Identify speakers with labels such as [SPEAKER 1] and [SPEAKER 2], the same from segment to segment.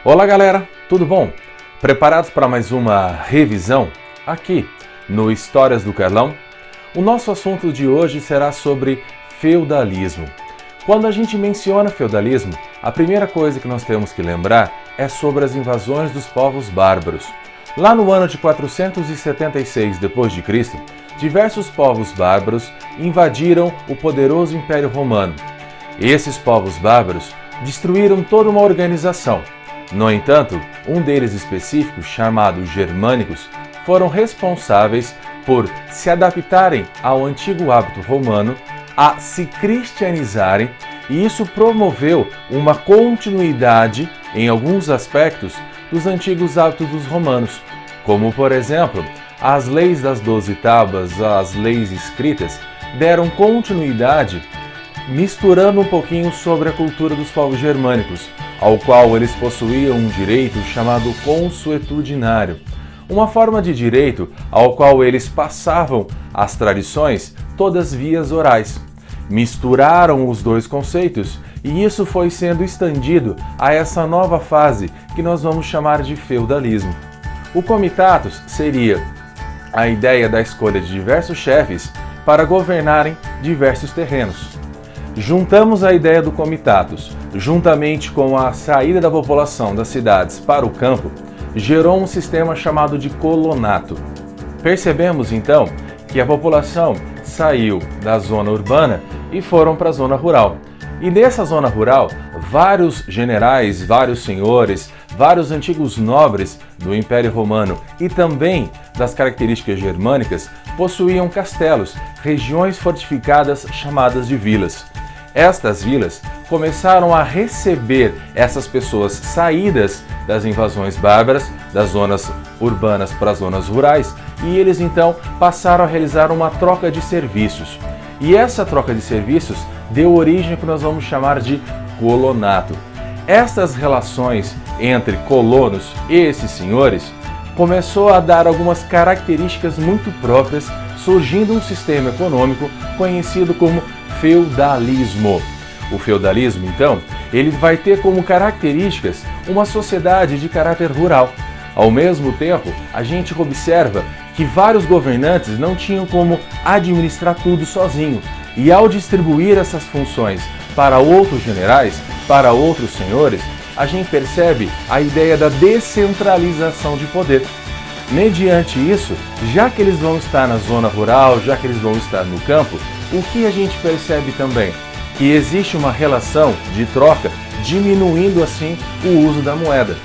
[SPEAKER 1] Olá galera, tudo bom? Preparados para mais uma revisão aqui no Histórias do Carlão? O nosso assunto de hoje será sobre feudalismo. Quando a gente menciona feudalismo, a primeira coisa que nós temos que lembrar é sobre as invasões dos povos bárbaros. Lá no ano de 476 d.C., diversos povos bárbaros invadiram o poderoso Império Romano. Esses povos bárbaros destruíram toda uma organização. No entanto, um deles específico, chamado germânicos, foram responsáveis por se adaptarem ao antigo hábito romano, a se cristianizarem, e isso promoveu uma continuidade, em alguns aspectos, dos antigos hábitos dos romanos, como, por exemplo, as leis das 12 tábuas, as leis escritas, deram continuidade misturando um pouquinho sobre a cultura dos povos germânicos, ao qual eles possuíam um direito chamado consuetudinário, uma forma de direito ao qual eles passavam as tradições todas vias orais. Misturaram os dois conceitos e isso foi sendo estendido a essa nova fase que nós vamos chamar de feudalismo. O comitatus seria a ideia da escolha de diversos chefes para governarem diversos terrenos. Juntamos a ideia do comitatus, juntamente com a saída da população das cidades para o campo, gerou um sistema chamado de colonato. Percebemos então que a população saiu da zona urbana e foram para a zona rural. E nessa zona rural, vários generais, vários senhores, vários antigos nobres do Império Romano e também das características germânicas possuíam castelos, regiões fortificadas chamadas de vilas. Estas vilas começaram a receber essas pessoas saídas das invasões bárbaras, das zonas urbanas para as zonas rurais, e eles então passaram a realizar uma troca de serviços. E essa troca de serviços deu origem ao que nós vamos chamar de colonato. Estas relações entre colonos e esses senhores começou a dar algumas características muito próprias, surgindo um sistema econômico conhecido como feudalismo. O feudalismo, então, ele vai ter como características uma sociedade de caráter rural. Ao mesmo tempo, a gente observa que vários governantes não tinham como administrar tudo sozinho. E ao distribuir essas funções para outros generais, para outros senhores, a gente percebe a ideia da descentralização de poder. Mediante isso, já que eles vão estar na zona rural, já que eles vão estar no campo, o que a gente percebe também? Que existe uma relação de troca, diminuindo assim o uso da moeda.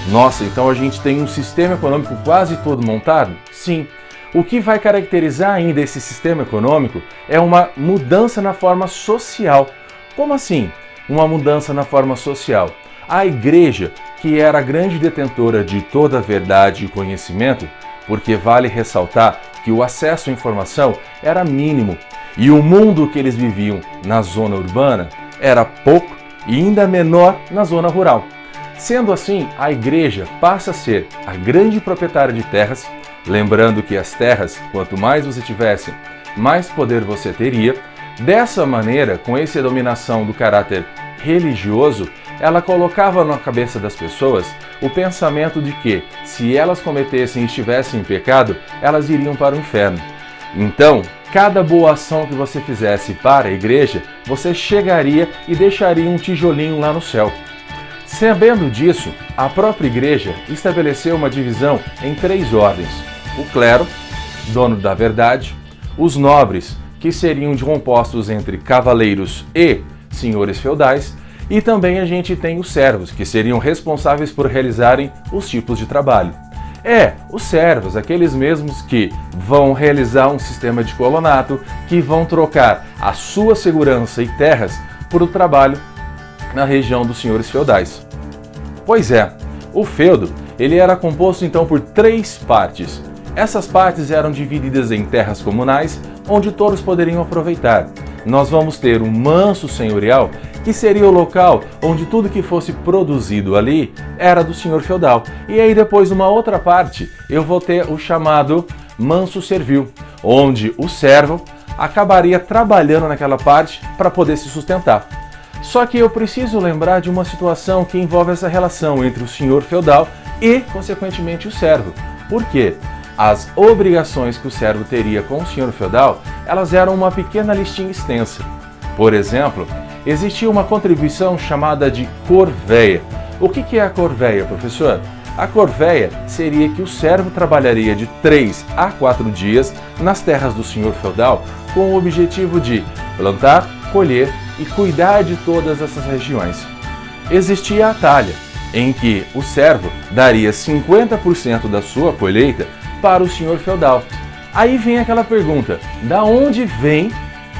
[SPEAKER 1] Nossa, então a gente tem um sistema econômico quase todo montado? Sim. O que vai caracterizar ainda esse sistema econômico é uma mudança na forma social. Como assim? Uma mudança na forma social. A igreja, que era a grande detentora de toda a verdade e conhecimento, porque vale ressaltar que o acesso à informação era mínimo, e o mundo que eles viviam na zona urbana era pouco e ainda menor na zona rural. Sendo assim, a igreja passa a ser a grande proprietária de terras, lembrando que as terras, quanto mais você tivesse, mais poder você teria. Dessa maneira, com essa dominação do caráter religioso, ela colocava na cabeça das pessoas o pensamento de que, se elas cometessem e estivessem em pecado, elas iriam para o inferno. Então, cada boa ação que você fizesse para a igreja, você chegaria e deixaria um tijolinho lá no céu. Sabendo disso, a própria igreja estabeleceu uma divisão em 3 ordens: o clero, dono da verdade, os nobres, que seriam compostos entre cavaleiros e senhores feudais, e também a gente tem os servos, que seriam responsáveis por realizarem os tipos de trabalho. Os servos, aqueles mesmos que vão realizar um sistema de colonato, que vão trocar a sua segurança e terras por o trabalho na região dos senhores feudais. Pois é, o feudo ele era composto então por 3 partes. Essas partes eram divididas em terras comunais, onde todos poderiam aproveitar. Nós vamos ter um manso senhorial, que seria o local onde tudo que fosse produzido ali era do senhor feudal. E aí depois, uma outra parte, eu vou ter o chamado manso servil, onde o servo acabaria trabalhando naquela parte para poder se sustentar. Só que eu preciso lembrar de uma situação que envolve essa relação entre o senhor feudal e, consequentemente, o servo. Por quê? As obrigações que o servo teria com o senhor feudal, elas eram uma pequena listinha extensa. Por exemplo, existia uma contribuição chamada de corvéia. O que é a corvéia, professor? A corvéia seria que o servo trabalharia de 3 a 4 dias nas terras do senhor feudal com o objetivo de plantar, colher e cuidar de todas essas regiões. Existia a talha, em que o servo daria 50% da sua colheita para o senhor feudal. Aí vem aquela pergunta: da onde vêm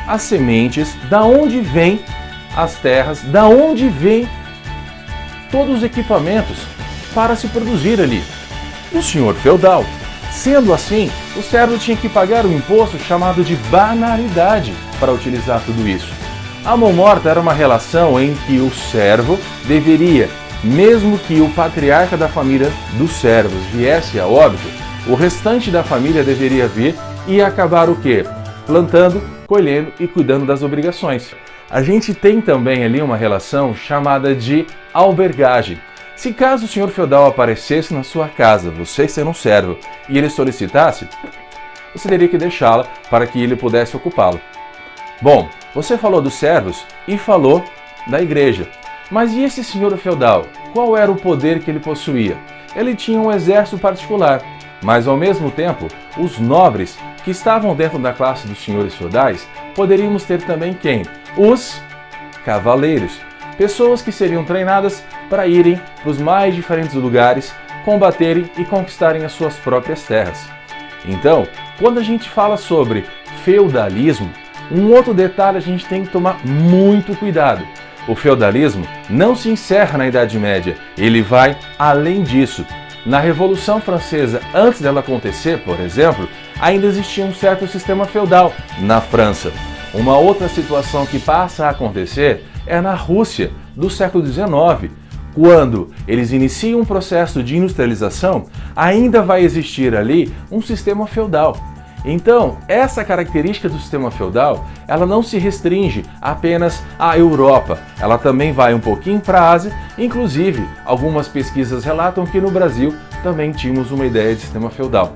[SPEAKER 1] as sementes, da onde vêm as terras, da onde vêm todos os equipamentos para se produzir ali? Do senhor feudal. Sendo assim, o servo tinha que pagar um imposto chamado de banalidade para utilizar tudo isso. A mão morta era uma relação em que o servo deveria, mesmo que o patriarca da família dos servos viesse a óbito, o restante da família deveria vir e acabar o quê? Plantando, colhendo e cuidando das obrigações. A gente tem também ali uma relação chamada de albergagem. Se caso o senhor feudal aparecesse na sua casa, você sendo um servo, e ele solicitasse, você teria que deixá-la para que ele pudesse ocupá-lo. Bom, você falou dos servos e falou da igreja. Mas e esse senhor feudal? Qual era o poder que ele possuía? Ele tinha um exército particular, mas ao mesmo tempo, os nobres que estavam dentro da classe dos senhores feudais, poderíamos ter também quem? Os cavaleiros. Pessoas que seriam treinadas para irem para os mais diferentes lugares, combaterem e conquistarem as suas próprias terras. Então, quando a gente fala sobre feudalismo, um outro detalhe a gente tem que tomar muito cuidado. O feudalismo não se encerra na Idade Média, ele vai além disso. Na Revolução Francesa, antes dela acontecer, por exemplo, ainda existia um certo sistema feudal na França. Uma outra situação que passa a acontecer é na Rússia do século XIX. Quando eles iniciam um processo de industrialização, ainda vai existir ali um sistema feudal. Então, essa característica do sistema feudal, ela não se restringe apenas à Europa, ela também vai um pouquinho para a Ásia, inclusive algumas pesquisas relatam que no Brasil também tínhamos uma ideia de sistema feudal.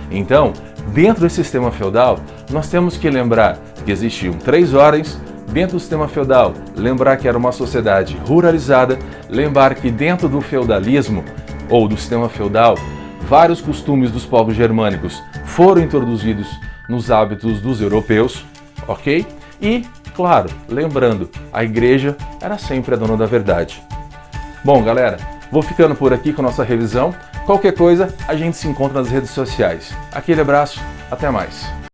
[SPEAKER 1] Então, dentro desse sistema feudal, nós temos que lembrar que existiam 3 ordens. Dentro do sistema feudal, lembrar que era uma sociedade ruralizada, lembrar que dentro do feudalismo ou do sistema feudal, vários costumes dos povos germânicos foram introduzidos nos hábitos dos europeus, ok? E, claro, lembrando, a igreja era sempre a dona da verdade. Bom, galera, vou ficando por aqui com a nossa revisão. Qualquer coisa, a gente se encontra nas redes sociais. Aquele abraço, até mais!